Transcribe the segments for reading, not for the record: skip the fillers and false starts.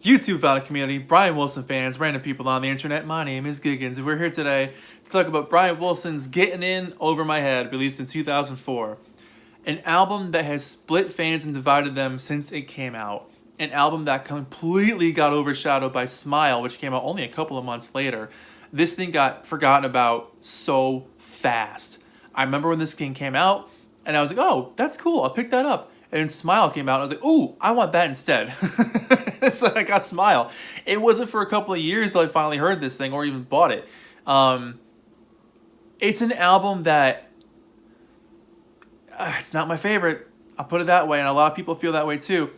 YouTube founder community, Brian Wilson fans, random people on the internet. My name is Giggens, and we're here today to talk about Brian Wilson's Gettin' In Over My Head, released in 2004. An album that has split fans and divided them since it came out. An album that completely got overshadowed by Smile, which came out only a couple of months later. This thing got forgotten about so fast. I remember when this thing came out, and I was like, oh, that's cool, I'll pick that up. And Smile came out, and I was like, ooh, I want that instead. So I got Smile. It wasn't for a couple of years till I finally heard this thing or even bought it. It's an album that, it's not my favorite. I'll put it that way, and a lot of people feel that way too.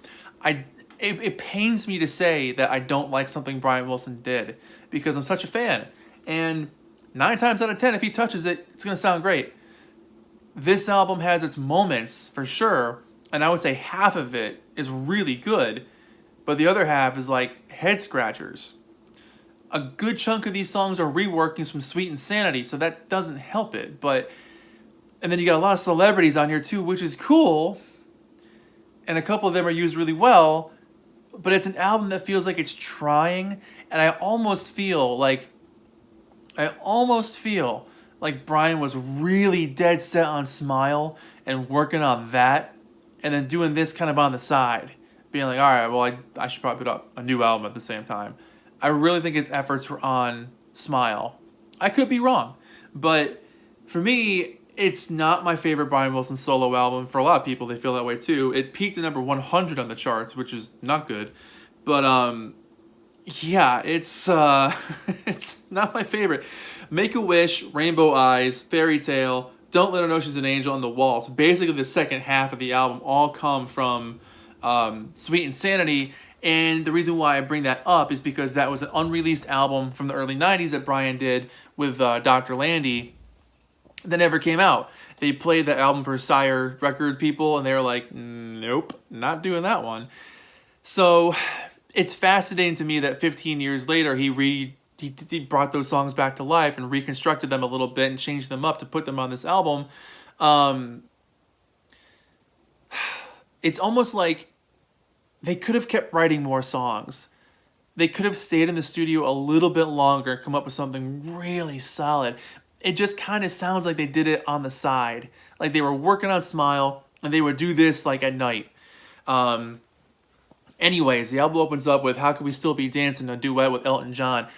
It pains me to say that I don't like something Brian Wilson did because I'm such a fan. And 9 times out of 10, if he touches it, it's going to sound great. This album has its moments, for sure, and I would say half of it is really good, but the other half is like head scratchers. A good chunk of these songs are reworkings from Sweet Insanity, so that doesn't help it. And then you got a lot of celebrities on here too, which is cool, and a couple of them are used really well, but it's an album that feels like it's trying, and I almost feel like Brian was really dead set on Smile and working on that, and then doing this kind of on the side, being like, all right, well, I should probably put up a new album at the same time. I really think his efforts were on Smile. I could be wrong, but for me, it's not my favorite Brian Wilson solo album. For a lot of people, they feel that way too. It peaked at number 100 on the charts, which is not good, but yeah, it's it's not my favorite. Make-A-Wish, Rainbow Eyes, Fairy Tale, Don't Let Her Know She's an Angel, and The Waltz. Basically, the second half of the album all come from Sweet Insanity, and the reason why I bring that up is because that was an unreleased album from the early 90s that Brian did with Dr. Landy that never came out. They played that album for Sire record people, and they were like, nope, not doing that one. So it's fascinating to me that 15 years later, he brought those songs back to life and reconstructed them a little bit and changed them up to put them on this album. It's almost like they could have kept writing more songs. They could have stayed in the studio a little bit longer and come up with something really solid. It just kind of sounds like they did it on the side. Like they were working on Smile and they would do this like at night. Anyways, the album opens up with How Could We Still Be Dancing, a duet with Elton John.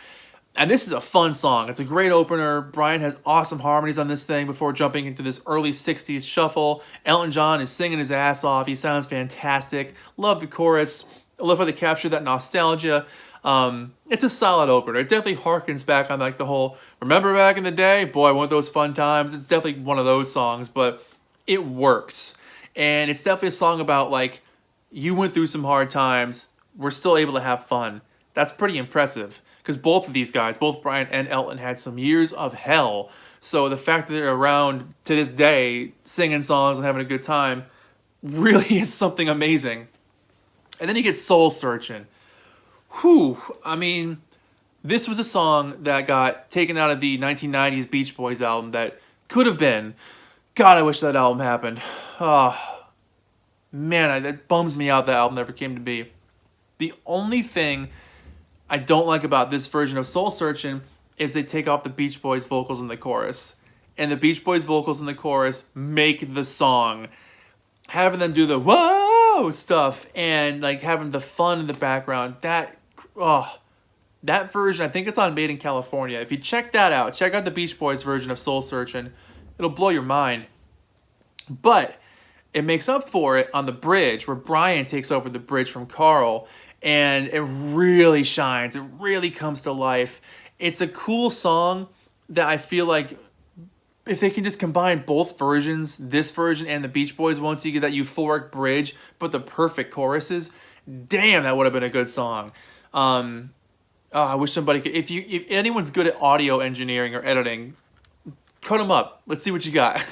And this is a fun song. It's a great opener. Brian has awesome harmonies on this thing before jumping into this early 60s shuffle. Elton John is singing his ass off. He sounds fantastic. Love the chorus. I love how they capture that nostalgia. It's a solid opener. It definitely harkens back on like the whole, remember back in the day? Boy, one of those fun times. It's definitely one of those songs, but it works. And it's definitely a song about like, you went through some hard times. We're still able to have fun. That's pretty impressive. Because both of these guys, both Brian and Elton, had some years of hell. So the fact that they're around to this day, singing songs and having a good time, really is something amazing. And then you get Soul Searching. Whew, I mean, this was a song that got taken out of the 1990s Beach Boys album that could have been. God, I wish that album happened. Oh, man, that bums me out that album never came to be. The only thing I don't like about this version of Soul Searching is they take off the Beach Boys vocals in the chorus. And the Beach Boys vocals in the chorus make the song. Having them do the whoa stuff and like having the fun in the background, that version, I think it's on Made in California. If you check that out, check out the Beach Boys version of Soul Searching. It'll blow your mind. But it makes up for it on the bridge where Brian takes over the bridge from Carl. And it really shines. It really comes to life. It's a cool song that I feel like if they can just combine both versions, this version and the Beach Boys one, so you get that euphoric bridge, but the perfect choruses, damn, that would have been a good song. I wish somebody could. If anyone's good at audio engineering or editing, cut them up. Let's see what you got.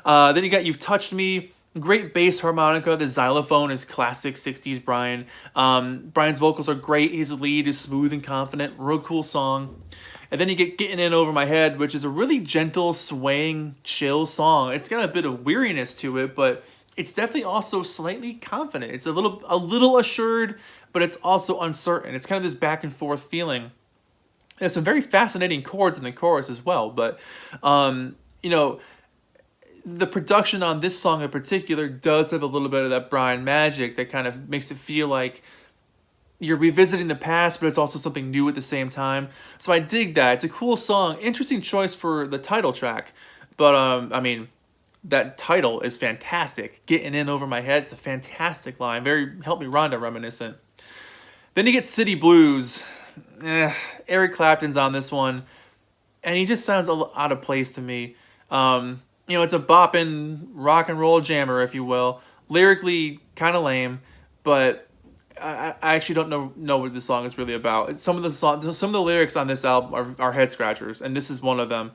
Then you got You've Touched Me. Great bass harmonica. The xylophone is classic 60s Brian. Brian's vocals are great. His lead is smooth and confident. Real cool song. And then you get Gettin' In Over My Head, which is a really gentle, swaying, chill song. It's got a bit of weariness to it, but it's definitely also slightly confident. It's a little assured, but it's also uncertain. It's kind of this back and forth feeling. There's some very fascinating chords in the chorus as well, but you know, the production on this song in particular does have a little bit of that Brian magic that kind of makes it feel like you're revisiting the past, but it's also something new at the same time. So I dig that. It's a cool song. Interesting choice for the title track. But I mean, that title is fantastic. Getting in over my head. It's a fantastic line. Very Help Me Rhonda reminiscent. Then you get City Blues. Eric Clapton's on this one, and he just sounds out of place to me. It's a bopping rock and roll jammer, if you will. Lyrically, kind of lame, but I actually don't know what this song is really about. Some of the lyrics on this album are head scratchers, and this is one of them.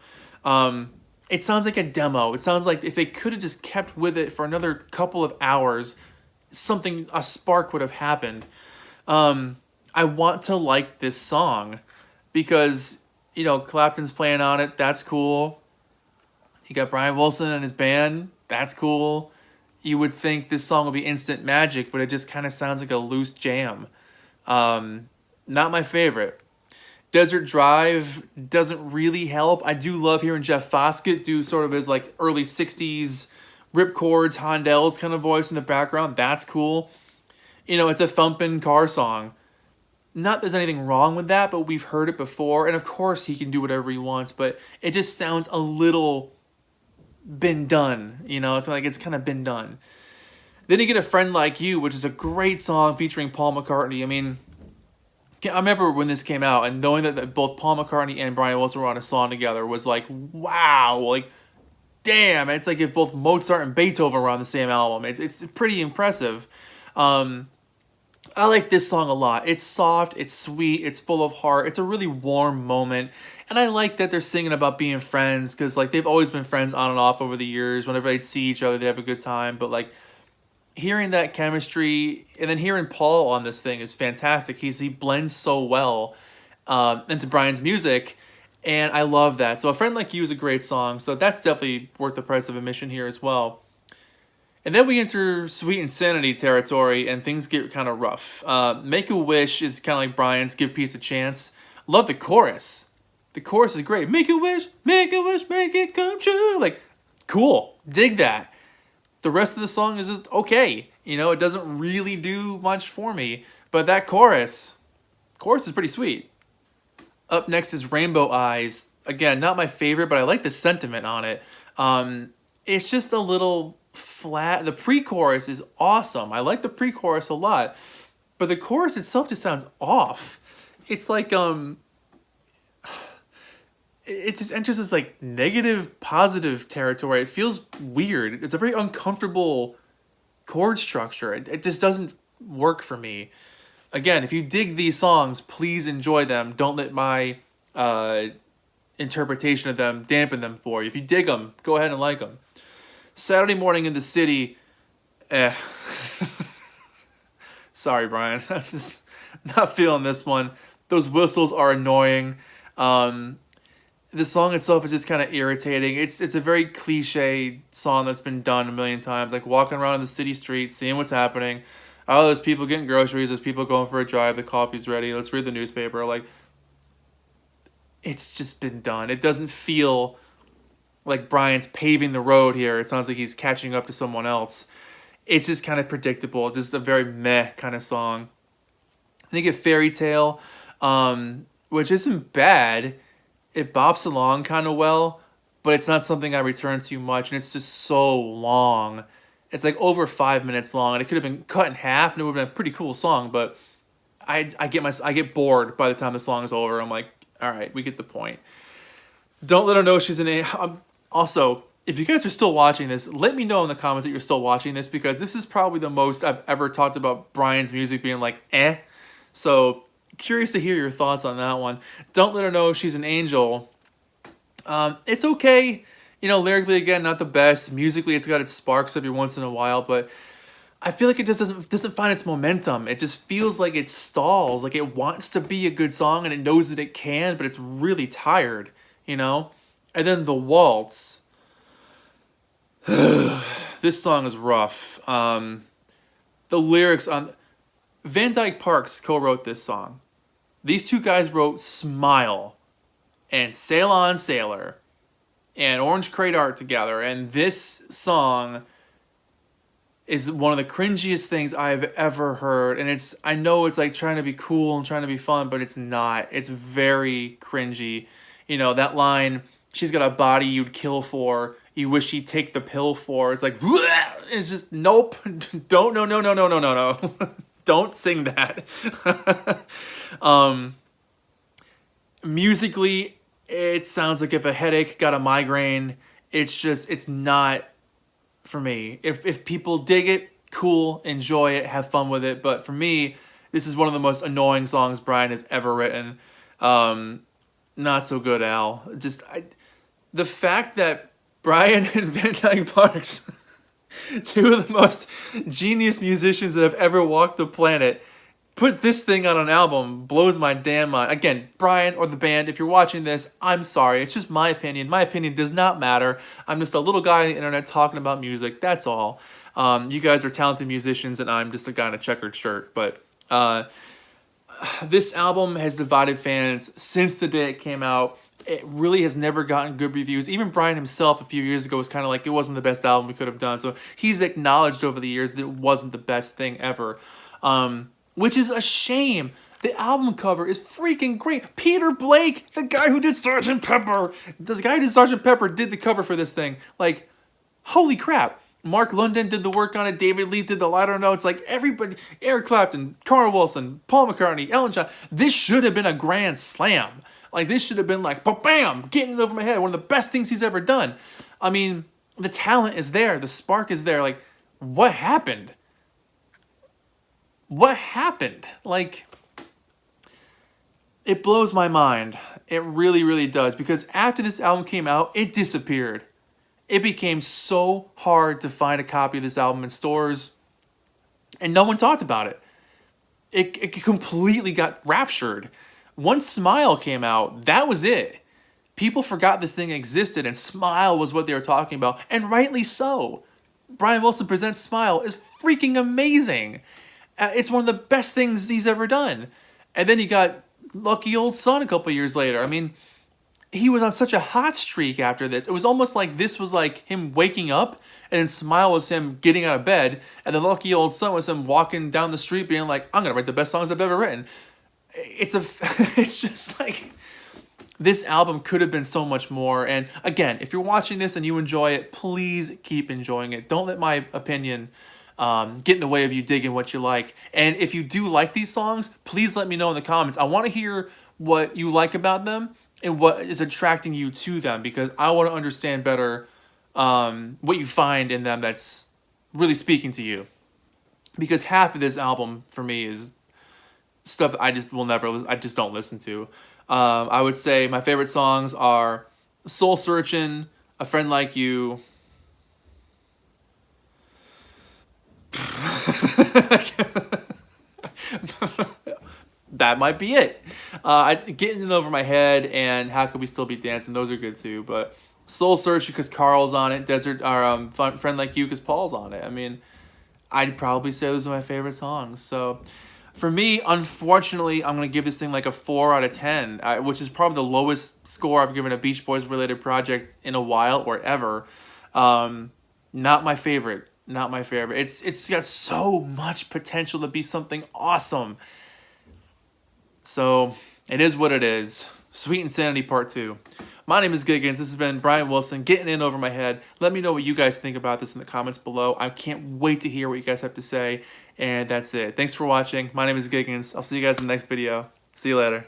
It sounds like a demo. It sounds like if they could have just kept with it for another couple of hours, a spark would have happened. I want to like this song because, Clapton's playing on it. That's cool. You got Brian Wilson and his band. That's cool. You would think this song would be instant magic, but it just kind of sounds like a loose jam. Not my favorite. Desert Drive doesn't really help. I do love hearing Jeff Foskett do sort of his like early 60s rip chords, Hondel's kind of voice in the background. That's cool. It's a thumping car song. Not there's anything wrong with that, but we've heard it before. And of course he can do whatever he wants, but it just sounds a little been done. It's like it's kind of been done. Then you get A Friend Like You, which is a great song featuring Paul McCartney. I mean, I remember when this came out and knowing that both Paul McCartney and Brian Wilson were on a song together was like, wow, like, damn. It's like if both Mozart and Beethoven were on the same album. It's pretty impressive. I like this song a lot. It's soft, it's sweet, it's full of heart. It's a really warm moment. And I like that they're singing about being friends because, like, they've always been friends on and off over the years. Whenever they'd see each other, they'd have a good time. But, like, hearing that chemistry and then hearing Paul on this thing is fantastic. He blends so well into Brian's music, and I love that. So A Friend Like You is a great song. So that's definitely worth the price of admission here as well. And then we enter Sweet Insanity territory, and things get kind of rough. Make a Wish is kind of like Brian's Give Peace a Chance. Love the chorus. The chorus is great. Make a wish, make it come true. Like, cool. Dig that. The rest of the song is just okay. It doesn't really do much for me. But that chorus is pretty sweet. Up next is Rainbow Eyes. Again, not my favorite, but I like the sentiment on it. It's just a little flat. The pre-chorus is awesome. I like the pre-chorus a lot, but the chorus itself just sounds off. It's like it just enters this like negative positive territory. It feels weird. It's a very uncomfortable chord structure. It just doesn't work for me. Again, if you dig these songs, please enjoy them. Don't let my interpretation of them dampen them for you. If you dig them, go ahead and like them. Saturday Morning in the City. Sorry, Brian. I'm just not feeling this one. Those whistles are annoying. The song itself is just kind of irritating. It's a very cliche song that's been done a million times. Like walking around in the city street, seeing what's happening. Oh, there's people getting groceries. There's people going for a drive. The coffee's ready. Let's read the newspaper. Like, it's just been done. It doesn't feel like Brian's paving the road here. It sounds like he's catching up to someone else. It's just kind of predictable. Just a very meh kind of song. Then you get Fairy Tale, which isn't bad. It bops along kind of well, but it's not something I return to much, and it's just so long. It's like over 5 minutes long, and it could have been cut in half, and it would have been a pretty cool song, but I get bored by the time the song is over. I'm like, all right, we get the point. Don't Let Her Know She's an A. Also, if you guys are still watching this, let me know in the comments that you're still watching this, because this is probably the most I've ever talked about Brian's music being like, eh. So, curious to hear your thoughts on that one. Don't Let Her Know She's an Angel. It's okay. Lyrically, again, not the best. Musically, it's got its sparks every once in a while, but I feel like it just doesn't find its momentum. It just feels like it stalls. Like it wants to be a good song, and it knows that it can, but it's really tired, And then The Waltz. This song is rough. The lyrics on... Van Dyke Parks co-wrote this song. These two guys wrote Smile and Sail On Sailor and Orange Crate Art together, and this song is one of the cringiest things I've ever heard. And I know it's like trying to be cool and trying to be fun, but it's not. It's very cringy. You know, that line, she's got a body you'd kill for, you wish she'd take the pill for. It's like, it's just, nope. Don't, no. Don't sing that. Musically, it sounds like if a headache got a migraine. It's not for me. If people dig it, cool, enjoy it, have fun with it. But for me, this is one of the most annoying songs Brian has ever written. Not so good, Al. The fact that Brian and Van Dyke Parks, two of the most genius musicians that have ever walked the planet, put this thing on an album blows my damn mind. Again, Brian or the band, if you're watching this, I'm sorry. It's just my opinion. My opinion does not matter. I'm just a little guy on the internet talking about music. That's all. You guys are talented musicians, and I'm just a guy in a checkered shirt. But this album has divided fans since the day it came out. It really has never gotten good reviews. Even Brian himself a few years ago was kind of like, it wasn't the best album we could have done. So he's acknowledged over the years that it wasn't the best thing ever. Which is a shame. The album cover is freaking great. Peter Blake, the guy who did Sgt. Pepper, did the cover for this thing. Like, holy crap. Mark London did the work on it. David Lee did the liner notes. Like, everybody, Eric Clapton, Carl Wilson, Paul McCartney, Ellen John. This should have been a grand slam. Like, this should have been like, bam, getting it over my head. One of the best things he's ever done. I mean, the talent is there. The spark is there. Like, what happened? What happened? Like, it blows my mind. It really, really does. Because after this album came out, it disappeared. It became so hard to find a copy of this album in stores. And no one talked about it. It completely got raptured. Once Smile came out, that was it. People forgot this thing existed, and Smile was what they were talking about. And rightly so. Brian Wilson Presents Smile is freaking amazing. It's one of the best things he's ever done. And then you got Lucky Old Son a couple years later. I mean, he was on such a hot streak after this. It was almost like this was like him waking up, and then Smile was him getting out of bed, and the Lucky Old Son was him walking down the street being like, I'm going to write the best songs I've ever written. It's just like, this album could have been so much more. And again, if you're watching this and you enjoy it, please keep enjoying it. Don't let my opinion get in the way of you digging what you like. And if you do like these songs, please let me know in the comments. I want to hear what you like about them and what is attracting you to them, because I want to understand better what you find in them that's really speaking to you. Because half of this album for me is stuff I just don't listen to. I would say my favorite songs are Soul Searchin', A Friend Like You. That might be it. Getting It Over My Head and How Could We Still Be Dancing, those are good too. But Soul Search because Carl's on it, Friend Like You because Paul's on it. I mean, I'd probably say those are my favorite songs. So for me, unfortunately, I'm going to give this thing like a 4 out of 10, which is probably the lowest score I've given a Beach Boys related project in a while or ever. Not my favorite. Not my favorite. It's got so much potential to be something awesome. So it is what it is. Sweet Insanity Part 2. My name is Giggens. This has been Brian Wilson, Getting In Over My Head. Let me know what you guys think about this in the comments below. I can't wait to hear what you guys have to say. And that's it. Thanks for watching. My name is Giggens. I'll see you guys in the next video. See you later.